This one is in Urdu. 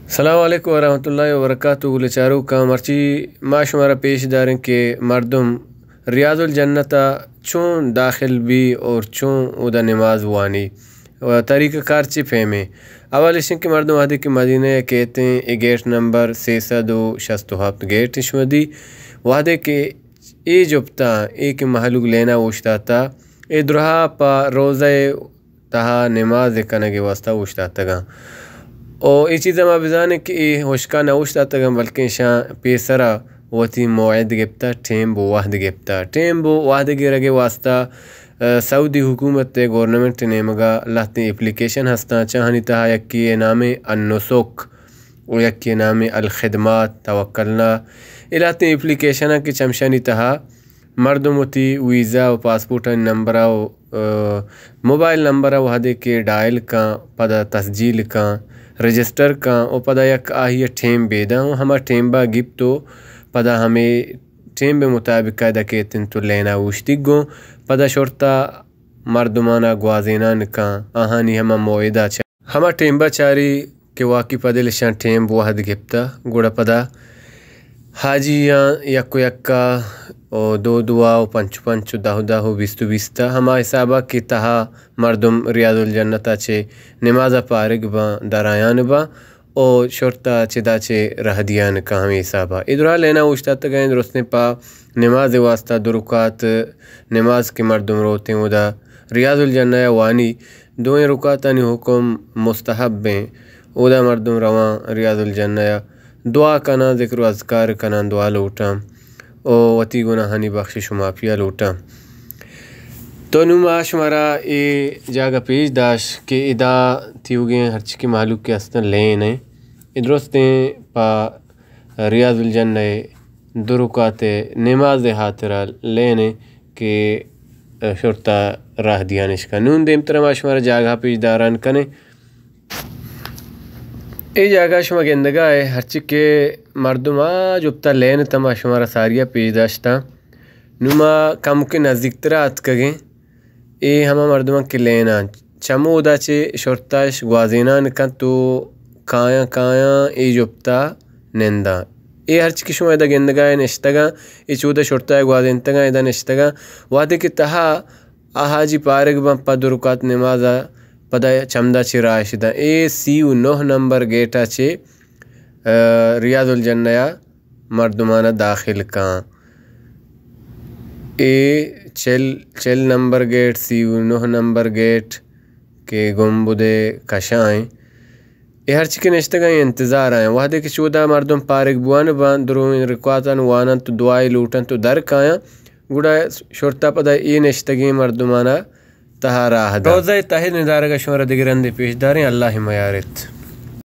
السلام علیکم ورحمۃ اللہ وبرکاتہ گلچارو کا مرچی ما شمارا پیش داریں کہ مردم ریاض الجنتا چون داخل بھی اور چون ادا نماز وانی و طریقہ کار چی فہمیں اول اشن کہ مردم وحدے کی مدینہ کہتے ہیں یہ گیٹ نمبر 367 گیٹ شمدی وحدے کے ای جبتا ایک محلوق لینا وشتا تا ای درہا پا روزہ تہا نماز کنگے واسطہ وشتا تگا اور یہ چیزیں ما بزانے کہ یہ ہوشکا نہ وشتا تگا بلکہ شاہ پیسرا وتی موعد گپتا ٹیم بو واحد گپتا ٹیم بو واحد گی رگے واسطہ سعودی حکومت گورنمنٹ نے مگا لاتے اپلیکیشن ہستا چاہنی تہا یکی نام النسک و یکی نام الخدمات توکلنا الاتے اپلیکیشن کی چمشانی تہا مردم تی ویزا و پاسپورٹ نمبر و موبائل نمبر وحدے کے ڈائل کا پدا تسجیل کا رجسٹر کا او پدا یک آہی ٹیم بیدا ہوں ہما ٹیم با گپ تو پدا ہمیں ٹیم بے مطابق قائدہ کہتن تو لینا وشتی گو پدا شورتا مردمانا گوازینان کا آہانی ہما موعدہ ہما ٹیم با چاری کہ واقعی پدے لشان ٹیم بواحد گپتا گوڑا پدا حاجیاں یکو یکا او دو دعا و پنچ پنچ دہو دہو بیستو بیستا ہما حسابہ کی تہا مردم ریاض الجنتا چھے نمازہ پارگ با درایان با او شرطہ چدا چھے رہ دیان کا ہمیں حسابہ ادرا لینا وشتا تگئیں درستنے پا نماز واسطہ درکات نماز کے مردم روتے ہیں دا ریاض الجنہ وانی دوئیں رکاتانی حکم مستحب بیں او دا مردم روان ریاض الجنہ دعا کنا ذکر و اذکار کنا دعا لوٹا او وتی گناہانی بخشش و معافیہ لوٹا تو نما شمارا ای جاگہ پیش داش کہ ادا تیوگیں ہر چکی معلوم کے استن لینے ادرستیں پا ریاض الجنہ درکات نماز حاطرہ لینے کہ شرطہ راہ دیانش کا نون دیم ترما شمارا جاگہ پیش داران کنے ای جاگہ شما گندگا ہے ہر چکے مردم جبتا لین تما شمارا ساریہ پیش داشتا نما کم کے نزدیک ترات کگیں اے ہما مردمان کے لینا چمو دا چے شرطاش گوازینان کن تو کایا کایا ای جبتا نندا اے ہر چکی شما ادا گندگا ہے نشتگا ای چودہ شرطا گوازینتگا ادا نشتگا وعدے کے تہا آہاجی پارگ با پا درکات نمازا پدا چمدہ چی راشدہ اے 39 نمبر گیٹا چے ریاض الجنہ مردمانہ داخل کان اے 40 نمبر گیٹ 39 نمبر گیٹ کے گنبدے کشائیں اے ہر چکے نشتگا انتظار آئیں وحدے کے چودہ مردم پارک بوان بان دروین رکواتان وانان تو دعائی لوٹن تو درک آیاں گوڑا شرطہ پدا اے نشتگی مردمانہ تہا راہ دا روزہ تاہید ندارگا شمارا دگرندے پیش داریں اللہ حمایارت